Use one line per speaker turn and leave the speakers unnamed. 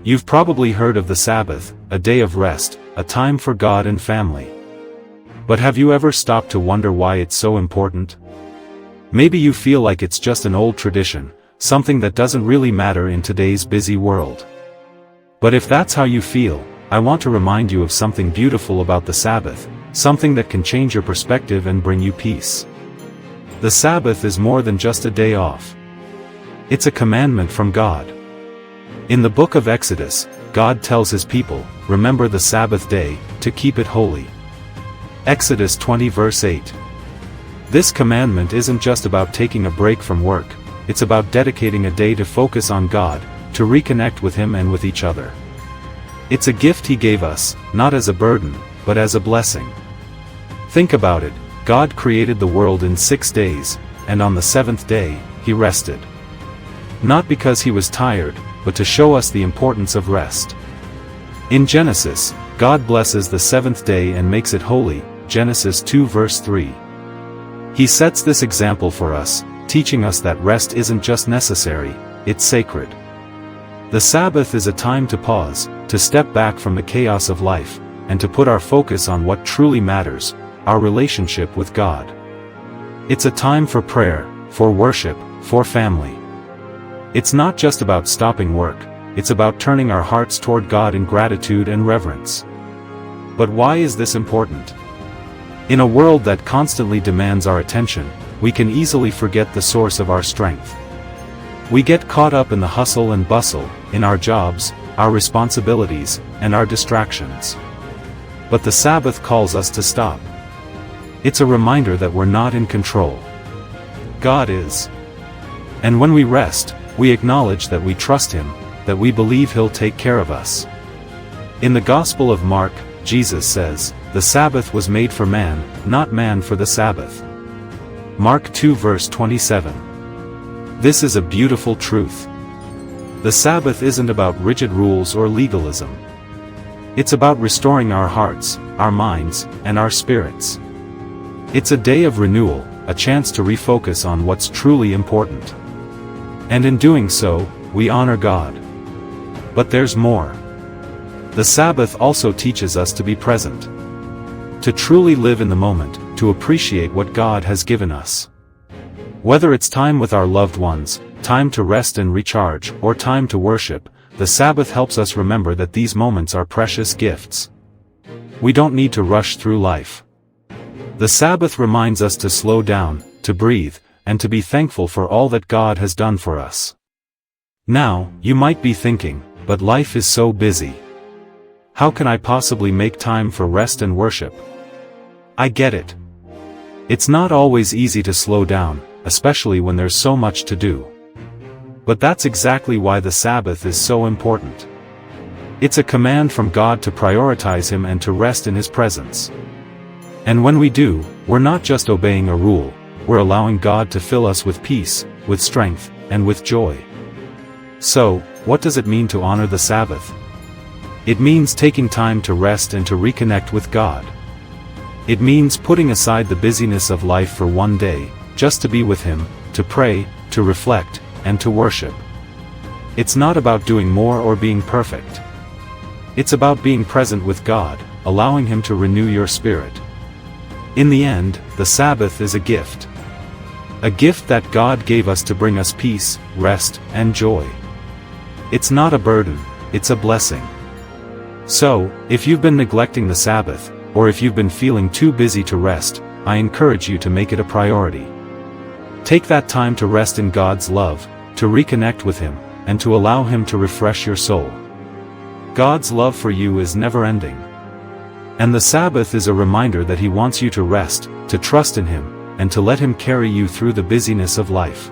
You've probably heard of the Sabbath, a day of rest, a time for God and family. But have you ever stopped to wonder why it's so important? Maybe you feel like it's just an old tradition, something that doesn't really matter in today's busy world. But if that's how you feel, I want to remind you of something beautiful about the Sabbath, something that can change your perspective and bring you peace. The Sabbath is more than just a day off. It's a commandment from God. In the book of Exodus, God tells his people, "Remember the Sabbath day, to keep it holy." Exodus 20 verse 8. This commandment isn't just about taking a break from work, it's about dedicating a day to focus on God, to reconnect with Him and with each other. It's a gift He gave us, not as a burden, but as a blessing. Think about it, God created the world in 6 days, and on the 7th day, He rested. Not because He was tired, but to show us the importance of rest. In Genesis, God blesses the 7th day and makes it holy, Genesis 2 verse 3. He sets this example for us, teaching us that rest isn't just necessary, it's sacred. The Sabbath is a time to pause, to step back from the chaos of life, and to put our focus on what truly matters, our relationship with God. It's a time for prayer, for worship, for family. It's not just about stopping work, it's about turning our hearts toward God in gratitude and reverence. But why is this important? In a world that constantly demands our attention, we can easily forget the source of our strength. We get caught up in the hustle and bustle, in our jobs, our responsibilities, and our distractions. But the Sabbath calls us to stop. It's a reminder that we're not in control. God is. And when we rest, we acknowledge that we trust Him, that we believe He'll take care of us. In the Gospel of Mark, Jesus says, "The Sabbath was made for man, not man for the Sabbath." Mark 2 verse 27. This is a beautiful truth. The Sabbath isn't about rigid rules or legalism. It's about restoring our hearts, our minds, and our spirits. It's a day of renewal, a chance to refocus on what's truly important. And in doing so, we honor God. But there's more. The Sabbath also teaches us to be present. To truly live in the moment, to appreciate what God has given us. Whether it's time with our loved ones, time to rest and recharge, or time to worship, the Sabbath helps us remember that these moments are precious gifts. We don't need to rush through life. The Sabbath reminds us to slow down, to breathe, and to be thankful for all that God has done for us. Now, you might be thinking, but life is so busy. How can I possibly make time for rest and worship? I get it. It's not always easy to slow down, especially when there's so much to do. But that's exactly why the Sabbath is so important. It's a command from God to prioritize Him and to rest in His presence. And when we do, we're not just obeying a rule, we're allowing God to fill us with peace, with strength, and with joy. So, what does it mean to honor the Sabbath? It means taking time to rest and to reconnect with God. It means putting aside the busyness of life for one day, just to be with Him, to pray, to reflect, and to worship. It's not about doing more or being perfect. It's about being present with God, allowing Him to renew your spirit. In the end, the Sabbath is a gift. A gift that God gave us to bring us peace, rest, and joy. It's not a burden, it's a blessing. So, if you've been neglecting the Sabbath, or if you've been feeling too busy to rest, I encourage you to make it a priority. Take that time to rest in God's love, to reconnect with Him, and to allow Him to refresh your soul. God's love for you is never-ending. And the Sabbath is a reminder that He wants you to rest, to trust in Him, and to let Him carry you through the busyness of life.